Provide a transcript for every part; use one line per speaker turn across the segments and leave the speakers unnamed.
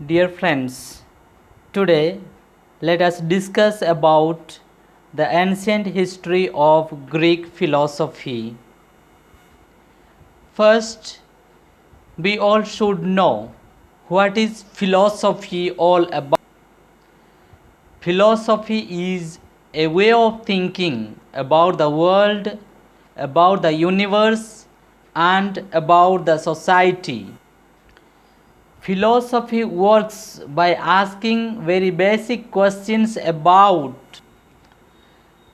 Dear friends, today let us discuss about the ancient history of Greek philosophy. First, we all should know what is philosophy all about. Philosophy is a way of thinking about the world, about the universe, and about the society. Philosophy works by asking very basic questions about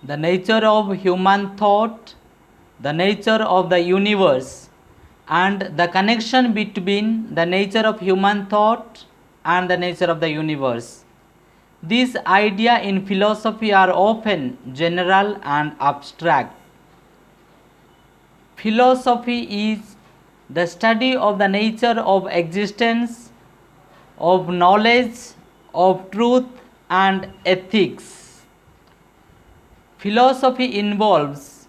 the nature of human thought, the nature of the universe, and the connection between the nature of human thought and the nature of the universe. These ideas in philosophy are often general and abstract. Philosophy is the study of the nature of existence, of knowledge, of truth and ethics. Philosophy involves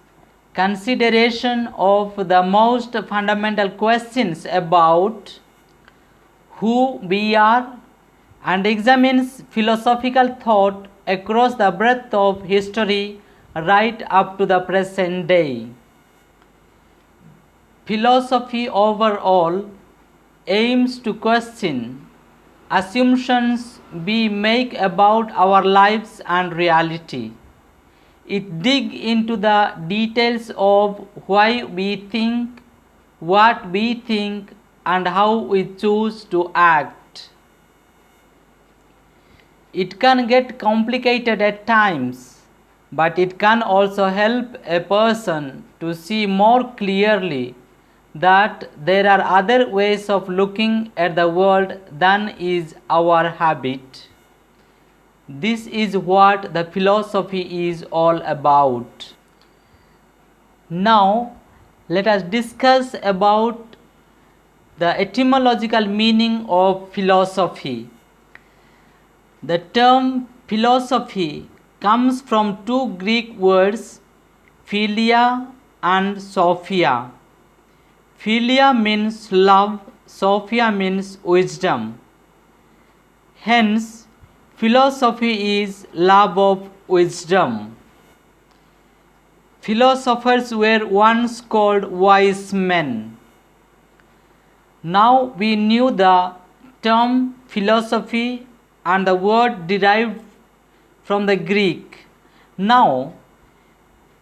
consideration of the most fundamental questions about who we are and examines philosophical thought across the breadth of history right up to the present day. Philosophy overall aims to question assumptions we make about our lives and reality. It digs into the details of why we think, what we think, and how we choose to act. It can get complicated at times, but it can also help a person to see more clearly that there are other ways of looking at the world than is our habit. This is what the philosophy is all about. Now, let us discuss about the etymological meaning of philosophy. The term philosophy comes from two Greek words, philia and sophia. Philia means love, sophia means wisdom. Hence, philosophy is love of wisdom. Philosophers were once called wise men. Now we knew the term philosophy and the word derived from the Greek. Now,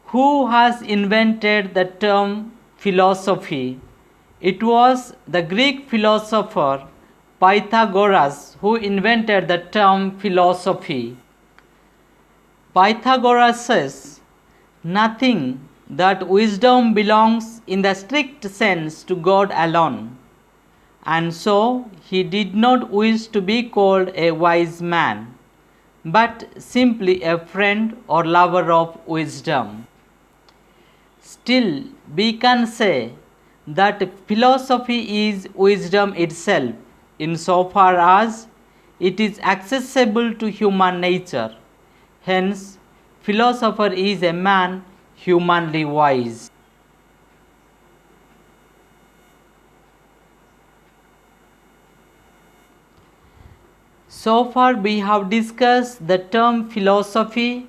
who has invented the term philosophy? It was the Greek philosopher Pythagoras who invented the term philosophy. Pythagoras says, nothing that wisdom belongs in the strict sense to God alone, and so he did not wish to be called a wise man, but simply a friend or lover of wisdom. Still, we can say that philosophy is wisdom itself, insofar as it is accessible to human nature. Hence, philosopher is a man humanly wise. So far we have discussed the term philosophy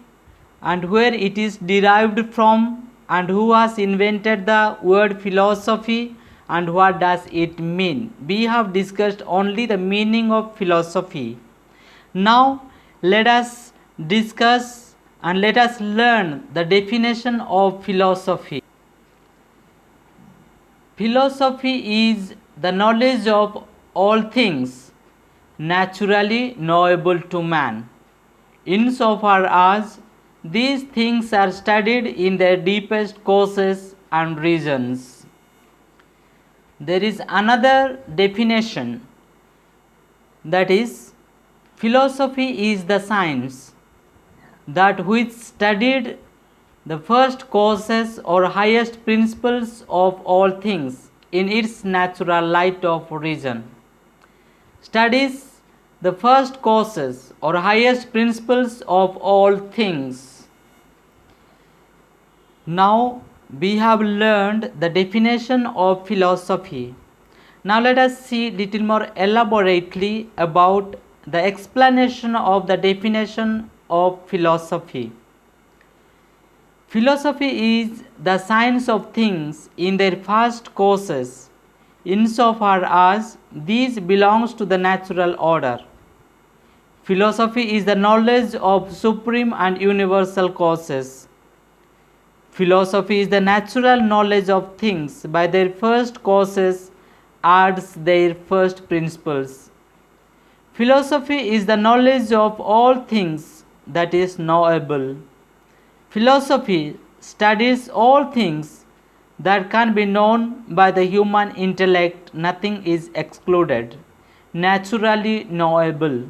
and where it is derived from and who has invented the word philosophy and what does it mean. We have discussed only the meaning of philosophy. Now let us discuss and let us learn the definition of philosophy. Philosophy is the knowledge of all things naturally knowable to man, insofar as these things are studied in their deepest causes and reasons. There is another definition, that is, philosophy is the science that which studied the first causes or highest principles of all things in its natural light of reason. Studies the first causes or highest principles of all things. Now we have learned the definition of philosophy. Now let us see little more elaborately about the explanation of the definition of philosophy. Philosophy is the science of things in their first causes, insofar as these belongs to the natural order. Philosophy is the knowledge of supreme and universal causes. Philosophy is the natural knowledge of things by their first causes as their first principles. Philosophy is the knowledge of all things that is knowable. Philosophy studies all things that can be known by the human intellect, nothing is excluded, naturally knowable.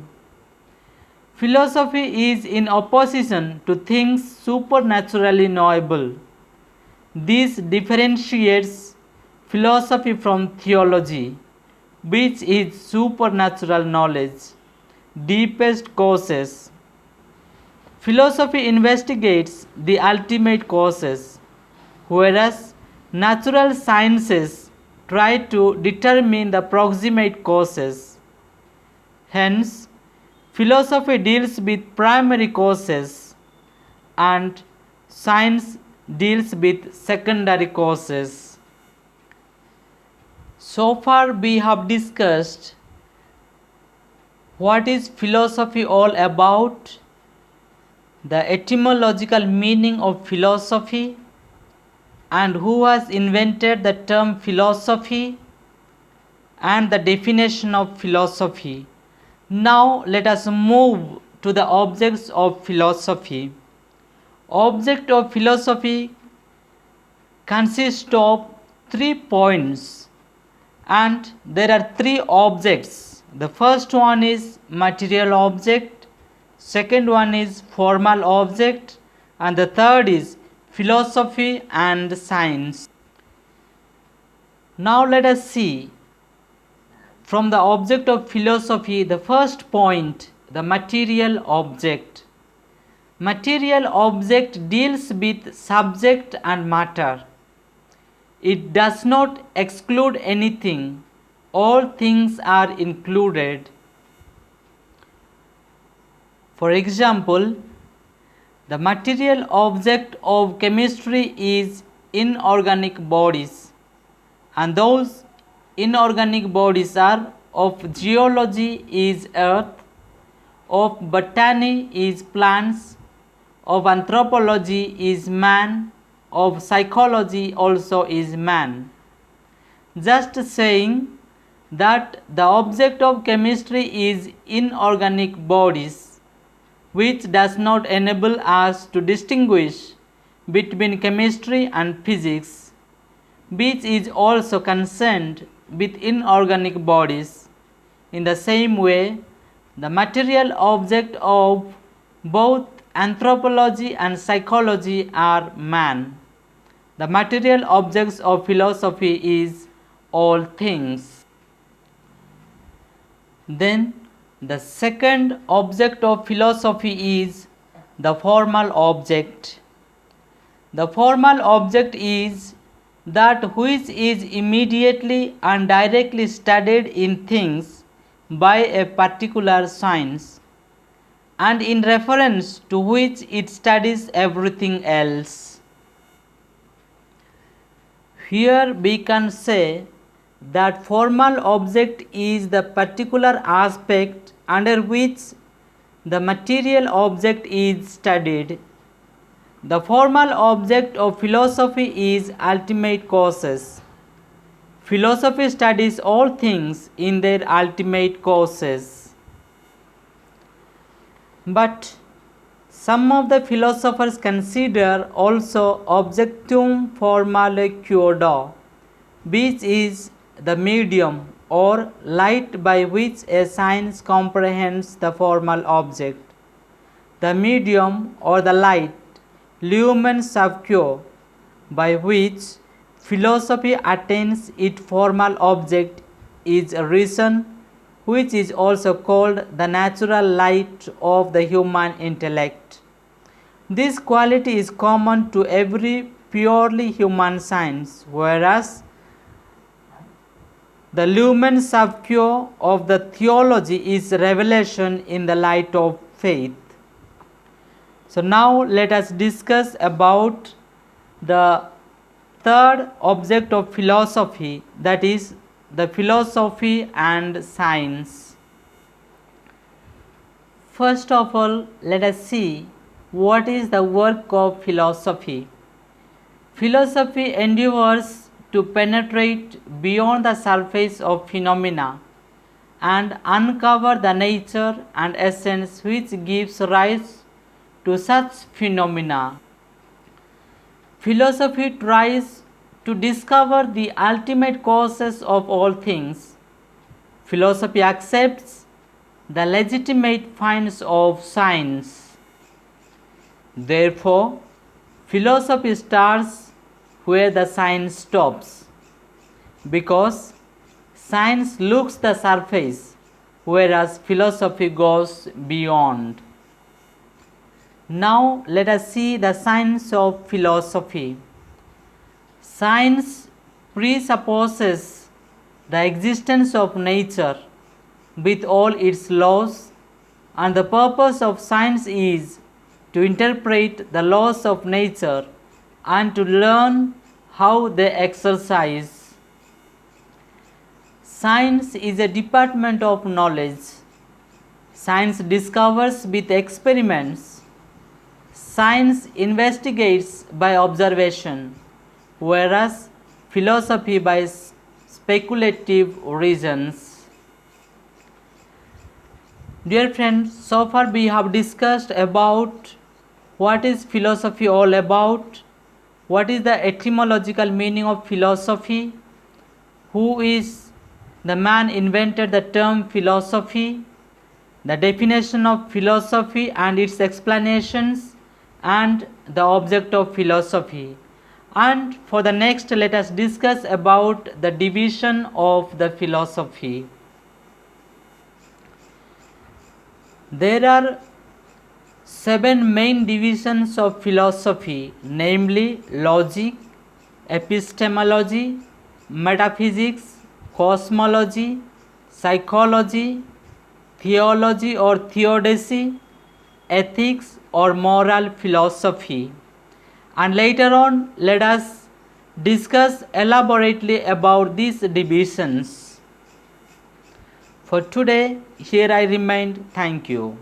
Philosophy is in opposition to things supernaturally knowable. This differentiates philosophy from theology, which is supernatural knowledge, deepest causes. Philosophy investigates the ultimate causes, whereas natural sciences try to determine the proximate causes. Hence, philosophy deals with primary causes and science deals with secondary causes. So far we have discussed what is philosophy all about, the etymological meaning of philosophy, and who has invented the term philosophy, and the definition of philosophy. Now let us move to the objects of philosophy. Object of philosophy consists of 3 points, and there are 3 objects. The first one is material object, second one is formal object, and the third is philosophy and science. Now let us see from the object of philosophy the first point, the material object. Material object deals with subject and matter. It does not exclude anything. All things are included. For example, the material object of chemistry is inorganic bodies, and those inorganic bodies are of geology is earth, of botany is plants, of anthropology is man, of psychology also is man. Just saying that the object of chemistry is inorganic bodies, which does not enable us to distinguish between chemistry and physics, which is also concerned with inorganic bodies. In the same way, the material object of both anthropology and psychology are man. The material objects of philosophy is all things. Then the second object of philosophy is the formal object. The formal object is that which is immediately and directly studied in things by a particular science, and in reference to which it studies everything else. Here we can say that formal object is the particular aspect under which the material object is studied. The formal object of philosophy is ultimate causes. Philosophy studies all things in their ultimate causes. But some of the philosophers consider also objectum formale quoda, which is the medium or light by which a science comprehends the formal object. The medium or the light, lumen subquo, by which philosophy attains its formal object is reason, which is also called the natural light of the human intellect. This quality is common to every purely human science, whereas The lumen subquo of the theology is revelation in the light of faith. So now let us discuss about the third object of philosophy, that is the philosophy and science. First of all, let us see what is the work of philosophy. Philosophy endeavors to penetrate beyond the surface of phenomena and uncover the nature and essence which gives rise to such phenomena. Philosophy tries to discover the ultimate causes of all things. Philosophy accepts the legitimate finds of science. Therefore, philosophy starts where the science stops, because science looks the surface, whereas philosophy goes beyond. Now let us see the science of philosophy. Science presupposes the existence of nature with all its laws, and the purpose of science is to interpret the laws of nature and to learn how they exercise. Science is a department of knowledge. Science discovers with experiments. Science investigates by observation, whereas philosophy by speculative reasons. Dear friends, so far we have discussed about what is philosophy all about, what is the etymological meaning of philosophy, who is the man invented the term philosophy, the definition of philosophy and its explanations, and the object of philosophy. And for the next, let us discuss about the division of the philosophy. There are 7 main divisions of philosophy, namely logic, epistemology, metaphysics, cosmology, psychology, theology or theodicy, ethics or moral philosophy. And later on, let us discuss elaborately about these divisions. For today, here I remain. Thank you.